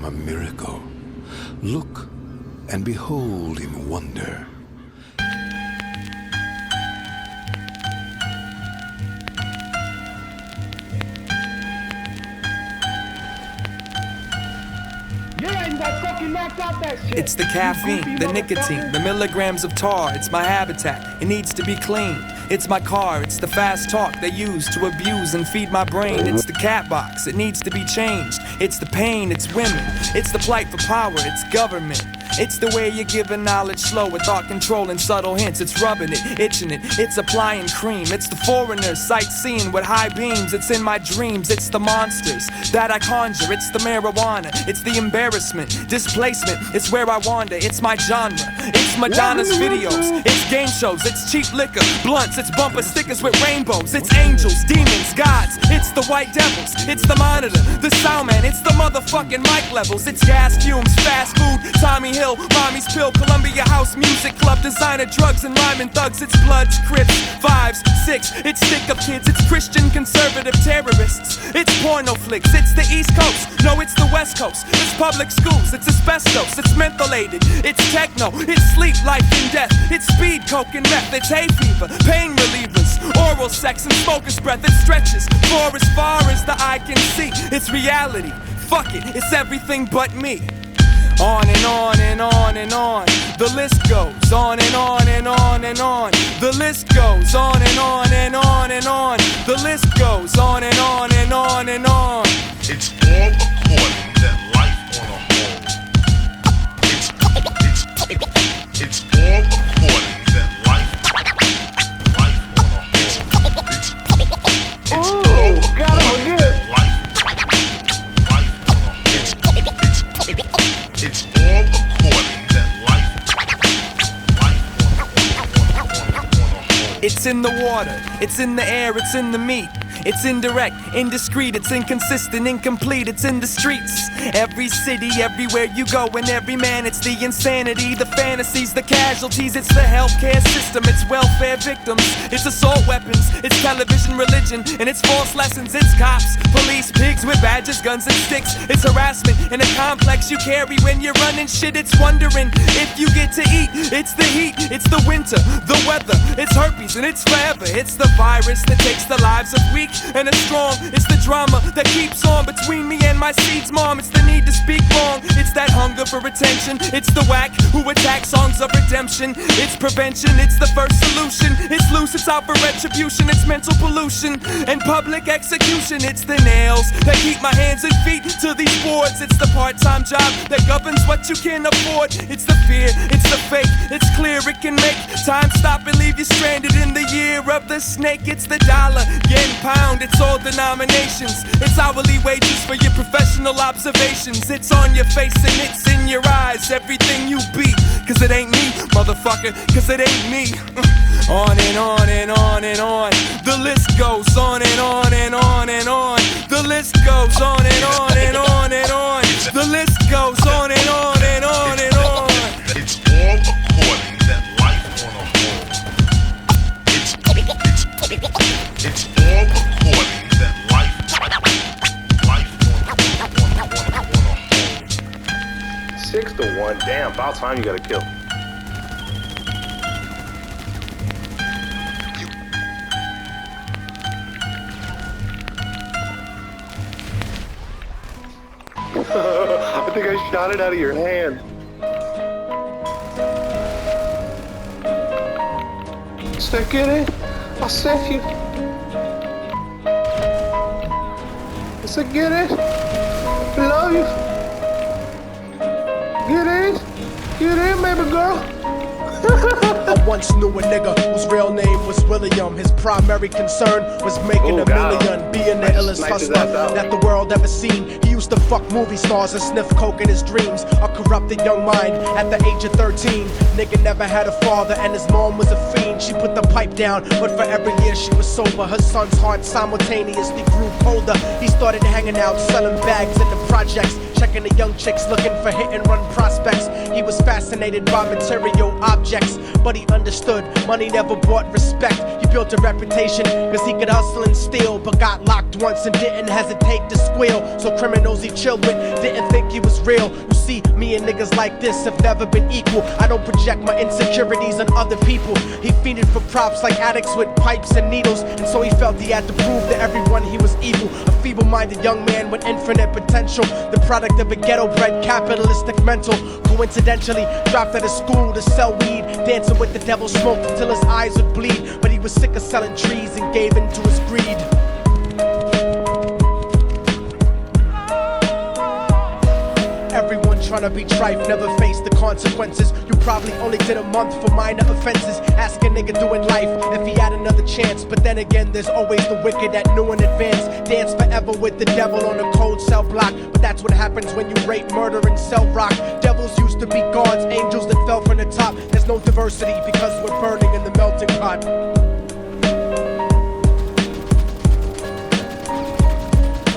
a miracle. Look and behold in wonder. It's the caffeine, the nicotine, the milligrams of tar. It's my habitat, it needs to be clean. It's my car, it's the fast talk they use to abuse and feed my brain. It's the cat box, it needs to be changed. It's the pain, it's women. It's the plight for power, it's government. It's the way you're giving knowledge slow with thought control and subtle hints. It's rubbing it, itching it, it's applying cream. It's the foreigners sightseeing with high beams. It's in my dreams, it's the monsters that I conjure. It's the marijuana, it's the embarrassment, displacement. It's where I wander, it's my genre. It's Madonna's videos, it's game shows, it's cheap liquor, blunts, it's bumper stickers with rainbows. It's angels, demons, gods, it's the white devils. It's the monitor, the sound man, it's the motherfucking mic levels. It's gas fumes, fast food, Tommy Hill, mommy's pill, Columbia House Music Club, designer drugs and rhyming thugs. It's Bloods, Crips, 5s, 6, it's stick-up kids, it's Christian conservative terrorists. It's porno flicks, it's the East Coast, no it's the West Coast. It's public schools, it's asbestos, it's mentholated, it's techno, it's sleep, life and death. It's speed, coke and meth, it's hay fever, pain relievers, oral sex and smoker's breath. It stretches for as far as the eye can see. It's reality, fuck it, it's everything but me. On and on and on and on, the list goes on and on and on and on. The list goes on and on and on and on. The list goes on and on and on and on. It's all according that life on a whole. It's all according that life on a whole. It's all according that life on a whole. It's all according that life on a whole. It's in the water, it's in the air, it's in the meat. It's indirect, indiscreet, it's inconsistent, incomplete, it's in the streets. Every city, everywhere you go, and every man, it's the insanity, the fantasies, the casualties. It's the healthcare system, it's welfare victims, it's assault weapons, it's television religion, and it's false lessons. It's cops, police, pigs with badges, guns and sticks. It's harassment in a complex you carry when you're running shit. It's wondering if you get to eat. It's the heat, it's the winter, the weather, it's herpes, and it's forever. It's the virus that takes the lives of weak and it's strong. It's the drama that keeps on between me and my seeds, mom. It's the need to speak wrong, it's that hunger for attention. It's the whack who attack songs of redemption. It's prevention, it's the first solution. It's loose, it's out for retribution. It's mental pollution and public execution. It's the nails that keep my hands and feet to these boards. It's the part-time job that governs what you can afford. It's the fear, it's the fake, it's clear it can make time stop and leave you stranded in the year of the snake. It's the dollar, yen, pound, it's all denominations. It's hourly wages for your professional observations. It's on your face and it's in your eyes, everything you be. Cause it ain't me, motherfucker, cause it ain't me. On and on and on and on. The list goes on and on and on and on. The list goes on and on and on and on. The list goes on and on and on and on. It's all according that life on a whole. It's all according that life on a whole. 6-1, damn, about time you got a kill. I think I shot it out of your hand. Say, get it? I'll save you. I said, get it? I love you. Get in, baby girl. I once knew a nigga whose real name was William. His primary concern was making a million, being the illest hustler that the world ever seen. He used to fuck movie stars and sniff coke in his dreams. A corrupted young mind at the age of 13. Nigga never had a father and his mom was a fiend. She put the pipe down, but for every year she was sober. Her son's heart simultaneously grew colder. He started hanging out, selling bags in the projects. checking the young chicks, looking for hit and run prospects. He was fascinated by material objects, but he understood money never bought respect. He built a reputation cause he could hustle and steal, but got locked once and didn't hesitate to squeal. So criminals he chilled with didn't think he was real. You see, me and niggas like this have never been equal. I don't project my insecurities on other people. He fiended for props like addicts with pipes and needles, and so he felt he had to prove to everyone he was evil. A feeble-minded young man with infinite potential, the product of a ghetto-bred capitalistic mental. Coincidentally, dropped out of school to sell weed, dancing with the devil, smoked until his eyes would bleed. But he was sick of selling trees and gave in to his greed. Everyone tryna be trife, never face the consequences. You probably only did a month for minor offenses. Ask a nigga doing life if he had another chance. But then again, there's always the wicked that knew in advance. Dance forever with the devil on a cold cell block. But that's what happens when you rape, murder, and sell rock. Devils used to be gods, angels that fell from the top. There's no diversity because we're burning in the melting pot.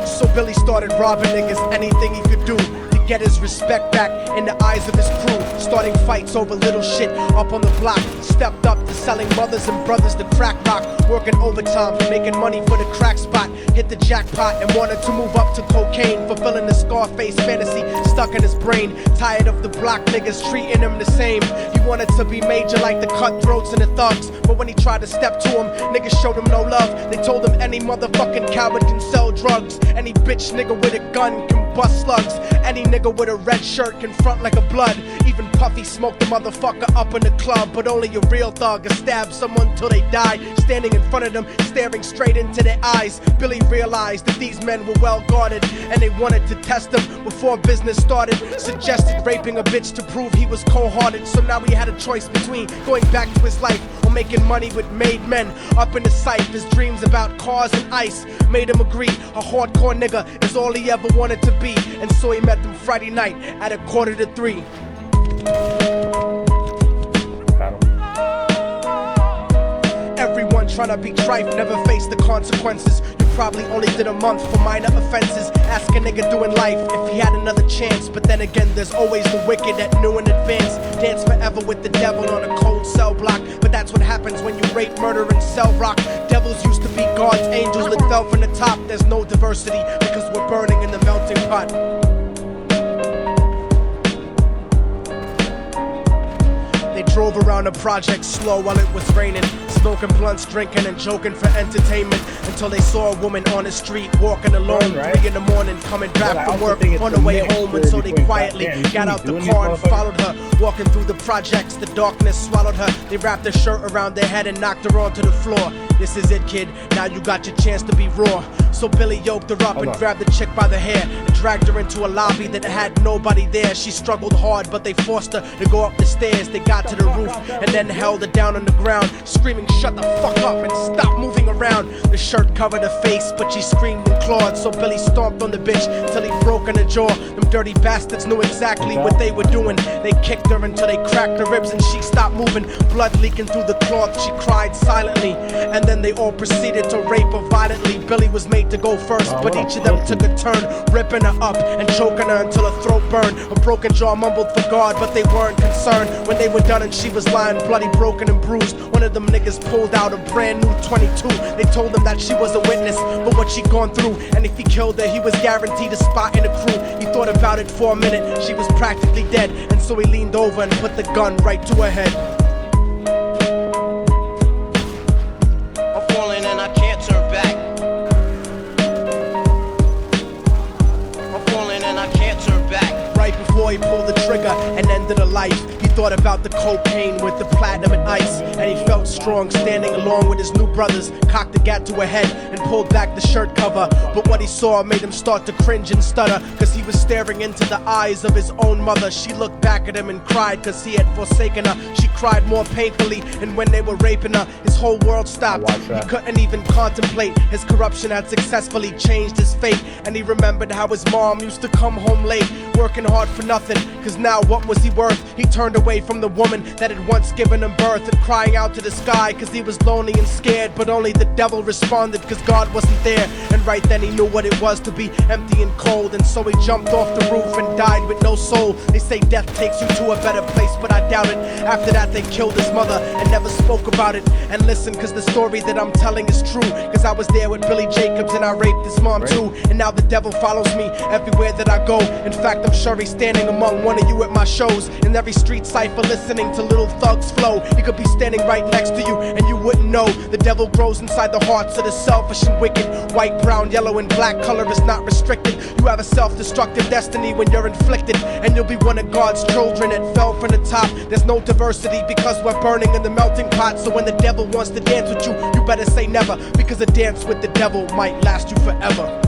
So Billy started robbing niggas, anything he could do to get his respect back in the eyes of his crew. Starting fights over little shit up on the block. Stepped up to selling mothers and brothers the crack rock. Working overtime, making money for the crack spot. Hit the jackpot and wanted to move up to cocaine. Fulfilling the Scarface fantasy stuck in his brain. Tired of the block niggas treating him the same. He wanted to be major like the cutthroats and the thugs. But when he tried to step to him, niggas showed him no love. They told him any motherfucking coward can sell drugs. Any bitch nigga with a gun can bust slugs. Any nigga with a red shirt can front like a blood. Even Puffy smoked the motherfucker up in the club. But only a real thug can stab someone till they die. Standing in front of them, staring straight into their eyes. Billy realized that these men were well guarded, and they wanted to test him before business started. Suggested raping a bitch to prove he was cold-hearted. So now he had a choice between going back to his life or making money with made men. Up in the sight, his dreams about cars and ice made him agree a hardcore nigga is all he ever wanted to be. And so he met them Friday night at 2:45. Everyone tryna be trife, never face the consequences. You probably only did a month for minor offenses. Ask a nigga doing life if he had another chance. But then again, there's always the wicked that knew in advance. Dance forever with the devil on a cold cell block. But that's what happens when you rape, murder, and sell rock. Devils used to be gods, angels that fell from the top. There's no diversity because we're burning in the melting pot. They drove around the project slow while it was raining, smoking blunts, drinking and joking for entertainment, until they saw a woman on the street walking alone, 3 in the morning, coming back from work on the way home. And so they quietly got out the car and followed her, walking through the projects. The darkness swallowed her. They wrapped her shirt around their head and knocked her onto the floor. This is it, kid, now you got your chance to be raw. So Billy yoked her up and grabbed the chick by the hair and dragged her into a lobby that had nobody there. She struggled hard, but they forced her to go up the stairs. They got to the roof and then held her down on the ground, screaming, "Shut the fuck up and stop moving around." The shirt covered her face, but she screamed and clawed. So Billy stomped on the bitch till he broke in her jaw. Them dirty bastards knew exactly what they were doing. They kicked her until they cracked her ribs and she stopped moving. Blood leaking through the cloth, she cried silently. And then they all proceeded to rape her violently. Billy was made to go first, but each of them took a turn, ripping her up and choking her until her throat burned. A broken jaw mumbled for God, but they weren't concerned. When they were done and she was lying bloody, broken and bruised, one of them niggas pulled out a brand new 22. They told him that she was a witness for what she'd gone through, and if he killed her, he was guaranteed a spot in the crew. He thought about it for a minute, she was practically dead, and so he leaned over and put the gun right to her head. I'm falling and I can't turn back. I'm falling and I can't turn back. Right before he pulled the trigger and ended her life, he thought about the cocaine with the platinum and ice, and he felt strong standing along with his new brothers. Cocked the gat to her head and pulled back the shirt cover, but what he saw made him start to cringe and stutter, cause he was staring into the eyes of his own mother. She looked back at him and cried cause he had forsaken her. She cried more painfully, and when they were raping her, his whole world stopped. He couldn't even contemplate. His corruption had successfully changed his fate, and he remembered how his mom used to come home late, working hard for nothing, cause now what was he worth? He turned away from the woman that had once given him birth, and crying out to the sky cause he was lonely and scared, but only the devil responded cause God wasn't there. And right then he knew what it was to be empty and cold, and so he jumped off the roof and died with no soul. They say death takes you to a better place, but I doubt it. After that they killed his mother and never spoke about it. And listen, cause the story that I'm telling is true, cause I was there with Billy Jacobs and I raped his mom too. And now the devil follows me everywhere that I go. In fact, I'm sure he's standing among one of you at my shows. In every street cipher listening to Little Thug's flow. He could be standing right next to you and you wouldn't know. The devil grows inside the hearts of the selfish and wicked. White, brown, yellow and black color is not restricted. You have a self-destructive destiny when you're inflicted, and you'll be one of God's children that fell from the top. There's no diversity because we're burning in the melting pot. So when the devil wants to dance with you, you better say never, because a dance with the devil might last you forever.